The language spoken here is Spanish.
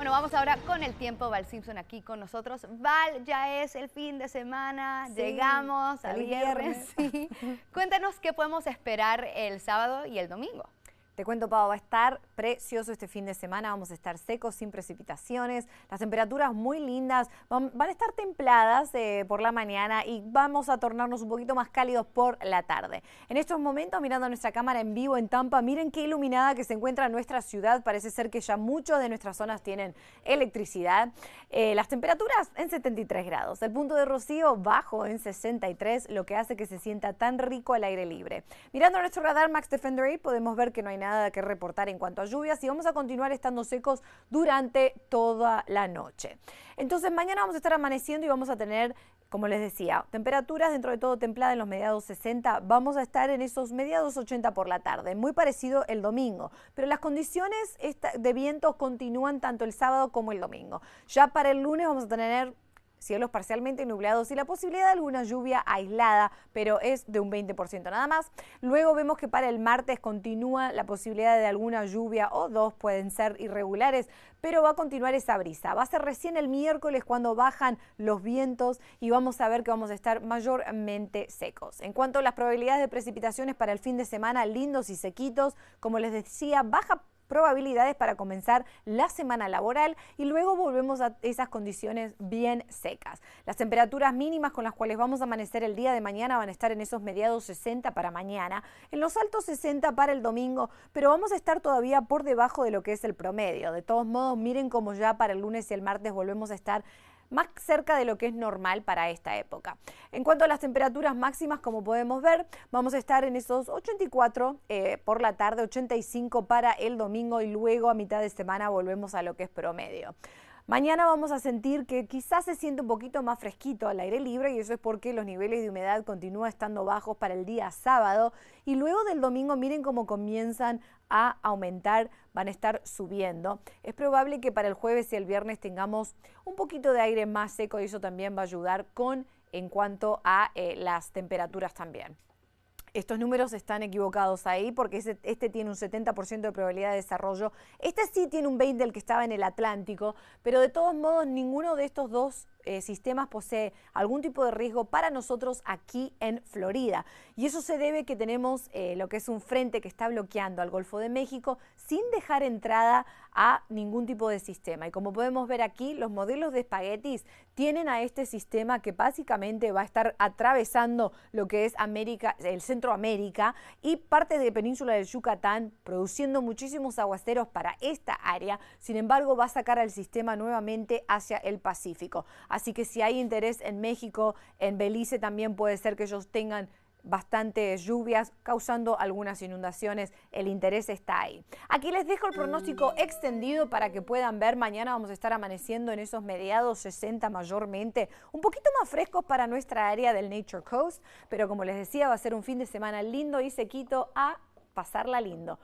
Bueno, vamos ahora con el tiempo. Val Simpson aquí con nosotros. Val, ya es el fin de semana, Sí, llegamos al feliz viernes. Sí. Cuéntanos qué podemos esperar el sábado y el domingo. Te cuento, Pau, va a estar precioso este fin de semana, vamos a estar secos, sin precipitaciones, las temperaturas muy lindas, van a estar templadas por la mañana y vamos a tornarnos un poquito más cálidos por la tarde. En estos momentos, mirando nuestra cámara en vivo en Tampa, miren qué iluminada que se encuentra nuestra ciudad, parece ser que ya muchas de nuestras zonas tienen electricidad. Las temperaturas en 73 grados, el punto de rocío bajo en 63, lo que hace que se sienta tan rico al aire libre. Mirando nuestro radar Max Defender 8 podemos ver que no hay nada que reportar en cuanto a lluvias y vamos a continuar estando secos durante toda la noche. Entonces mañana vamos a estar amaneciendo y vamos a tener, como les decía, temperaturas dentro de todo templadas en los mediados 60, vamos a estar en esos mediados 80 por la tarde, muy parecido el domingo, pero las condiciones de vientos continúan tanto el sábado como el domingo. Ya para el lunes vamos a tener cielos parcialmente nublados y la posibilidad de alguna lluvia aislada, pero es de un 20% nada más. Luego vemos que para el martes continúa la posibilidad de alguna lluvia o dos, pueden ser irregulares, pero va a continuar esa brisa. Va a ser recién el miércoles cuando bajan los vientos y vamos a ver que vamos a estar mayormente secos. En cuanto a las probabilidades de precipitaciones para el fin de semana, lindos y sequitos, como les decía, baja probabilidades para comenzar la semana laboral y luego volvemos a esas condiciones bien secas. Las temperaturas mínimas con las cuales vamos a amanecer el día de mañana van a estar en esos mediados 60 para mañana, en los altos 60 para el domingo, pero vamos a estar todavía por debajo de lo que es el promedio. De todos modos, miren cómo ya para el lunes y el martes volvemos a estar más cerca de lo que es normal para esta época. En cuanto a las temperaturas máximas, como podemos ver, vamos a estar en esos 84 por la tarde, 85 para el domingo y luego a mitad de semana volvemos a lo que es promedio. Mañana vamos a sentir que quizás se siente un poquito más fresquito al aire libre y eso es porque los niveles de humedad continúan estando bajos para el día sábado y luego del domingo miren cómo comienzan a aumentar, van a estar subiendo. Es probable que para el jueves y el viernes tengamos un poquito de aire más seco y eso también va a ayudar en cuanto a las temperaturas también. Estos números están equivocados ahí porque este tiene un 70% de probabilidad de desarrollo. Este sí tiene un 20%, el que estaba en el Atlántico, pero de todos modos ninguno de estos dos sistemas posee algún tipo de riesgo para nosotros aquí en Florida. Y eso se debe que tenemos lo que es un frente que está bloqueando al Golfo de México sin dejar entrada a ningún tipo de sistema. Y como podemos ver aquí, los modelos de espaguetis tienen a este sistema que básicamente va a estar atravesando lo que es América, el Centroamérica y parte de la península del Yucatán, produciendo muchísimos aguaceros para esta área. Sin embargo, va a sacar al sistema nuevamente hacia el Pacífico. Así que si hay interés en México, en Belice también puede ser que ellos tengan bastantes lluvias, causando algunas inundaciones. El interés está ahí. Aquí les dejo el pronóstico extendido para que puedan ver. Mañana vamos a estar amaneciendo en esos mediados 60 mayormente, un poquito más frescos para nuestra área del Nature Coast, pero como les decía, va a ser un fin de semana lindo y sequito a pasarla lindo.